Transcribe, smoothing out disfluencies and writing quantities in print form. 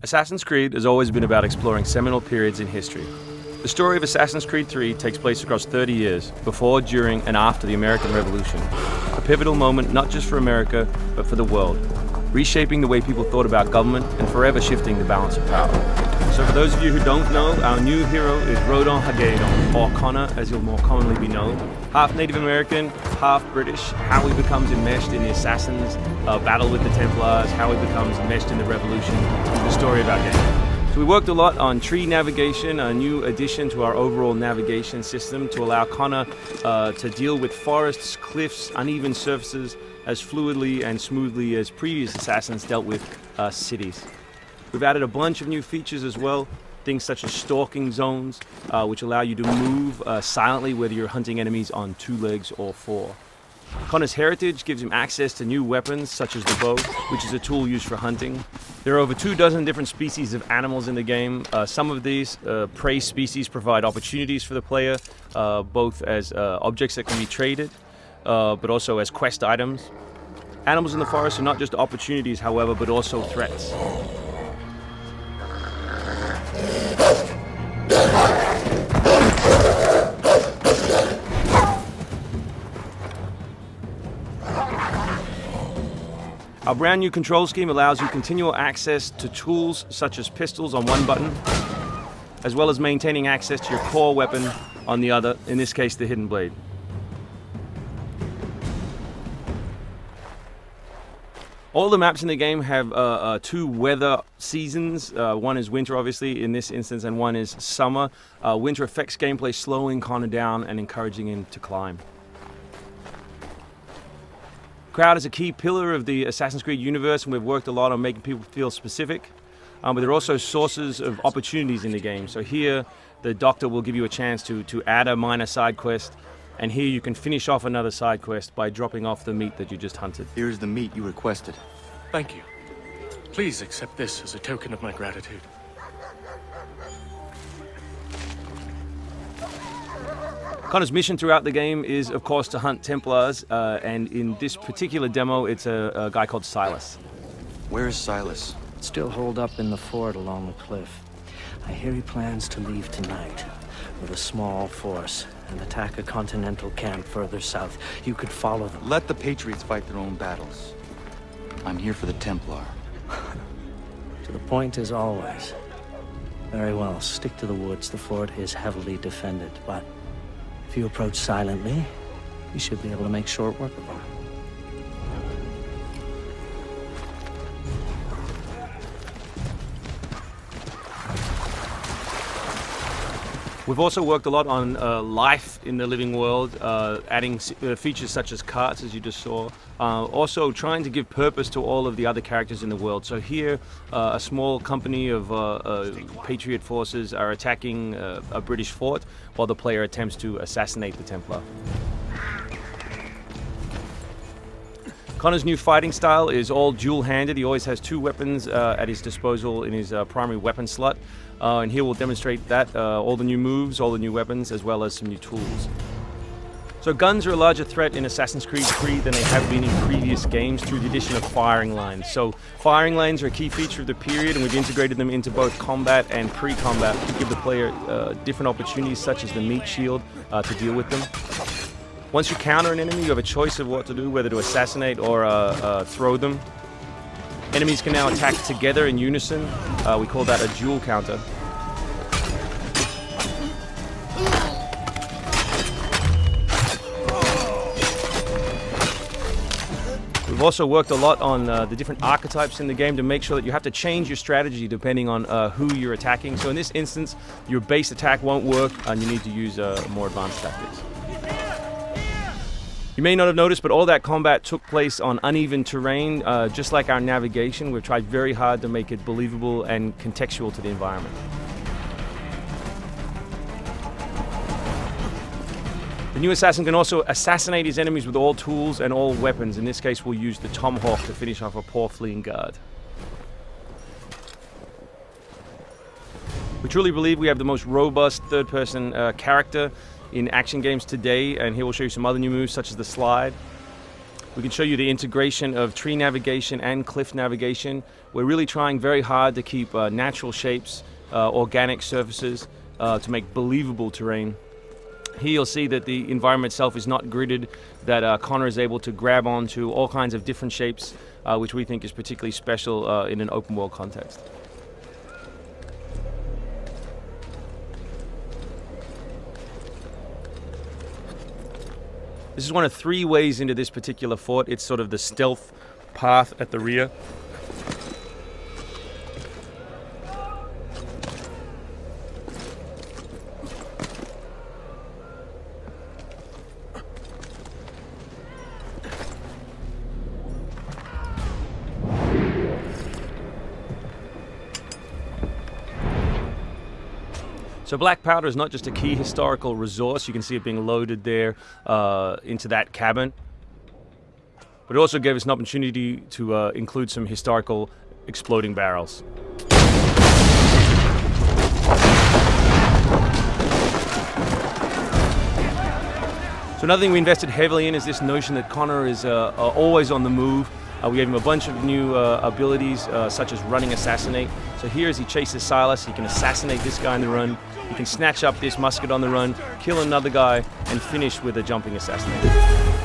Assassin's Creed has always been about exploring seminal periods in history. The story of Assassin's Creed 3 takes place across 30 years, before, during, and after the American Revolution. A pivotal moment not just for America, but for the world, reshaping the way people thought about government and forever shifting the balance of power. So for those of you who don't know, our new hero is Rodon Hagedon, or Connor as he'll more commonly be known. Half Native American, half British, how he becomes enmeshed in the Assassins' battle with the Templars, how he becomes enmeshed in the Revolution, the story of our game. So we worked a lot on tree navigation, a new addition to our overall navigation system to allow Connor to deal with forests, cliffs, uneven surfaces as fluidly and smoothly as previous Assassins dealt with cities. We've added a bunch of new features as well, things such as stalking zones, which allow you to move silently whether you're hunting enemies on 2 legs or 4. Connor's heritage gives him access to new weapons such as the bow, which is a tool used for hunting. There are over 24 different species of animals in the game. Some of these prey species provide opportunities for the player, both as objects that can be traded, but also as quest items. Animals in the forest are not just opportunities, however, but also threats. Our brand new control scheme allows you continual access to tools such as pistols on one button, as well as maintaining access to your core weapon on the other, in this case the hidden blade. All the maps in the game have 2 weather seasons. One is winter, obviously, in this instance, and one is summer. Winter affects gameplay, slowing Connor down and encouraging him to climb. Crowd is a key pillar of the Assassin's Creed universe, and we've worked a lot on making people feel specific. But there are also sources of opportunities in the game. So here, the doctor will give you a chance to add a minor side quest, and here you can finish off another side quest by dropping off the meat that you just hunted. Here's the meat you requested. Thank you. Please accept this as a token of my gratitude. Connor's mission throughout the game is, of course, to hunt Templars, and in this particular demo, it's a guy called Silas. Where is Silas? Still holed up in the fort along the cliff. I hear he plans to leave tonight with a small force and attack a continental camp further south. You could follow them. Let the Patriots fight their own battles. I'm here for the Templar. To the point as always. Very well, stick to the woods. The fort is heavily defended, but if you approach silently, you should be able to make short work of them. We've also worked a lot on life in the living world, adding features such as carts, as you just saw. Also trying to give purpose to all of the other characters in the world. So here, a small company of Patriot forces are attacking a British fort while the player attempts to assassinate the Templar. Connor's new fighting style is all dual-handed. He always has 2 weapons at his disposal in his primary weapon slot. And here we'll demonstrate that, all the new moves, all the new weapons, as well as some new tools. So guns are a larger threat in Assassin's Creed 3 than they have been in previous games through the addition of firing lines. So firing lanes are a key feature of the period, and we've integrated them into both combat and pre-combat to give the player different opportunities, such as the meat shield, to deal with them. Once you counter an enemy, you have a choice of what to do, whether to assassinate or throw them. Enemies can now attack together in unison. We call that a dual counter. We've also worked a lot on the different archetypes in the game to make sure that you have to change your strategy depending on who you're attacking. So in this instance, your base attack won't work and you need to use more advanced tactics. You may not have noticed, but all that combat took place on uneven terrain. Just like our navigation, we've tried very hard to make it believable and contextual to the environment. The new assassin can also assassinate his enemies with all tools and all weapons. In this case, we'll use the tomahawk to finish off a poor fleeing guard. We truly believe we have the most robust third-person character in action games today, and here we'll show you some other new moves such as the slide. We can show you the integration of tree navigation and cliff navigation. We're really trying very hard to keep natural shapes, organic surfaces, to make believable terrain. Here you'll see that the environment itself is not gridded, that Connor is able to grab onto all kinds of different shapes, which we think is particularly special in an open world context. This is one of 3 ways into this particular fort. It's sort of the stealth path at the rear. So black powder is not just a key historical resource. You can see it being loaded there into that cabin. But it also gave us an opportunity to include some historical exploding barrels. So another thing we invested heavily in is this notion that Connor is always on the move. We gave him a bunch of new abilities, such as running assassinate. So here as he chases Silas, he can assassinate this guy on the run. He can snatch up this musket on the run, kill another guy, and finish with a jumping assassinate.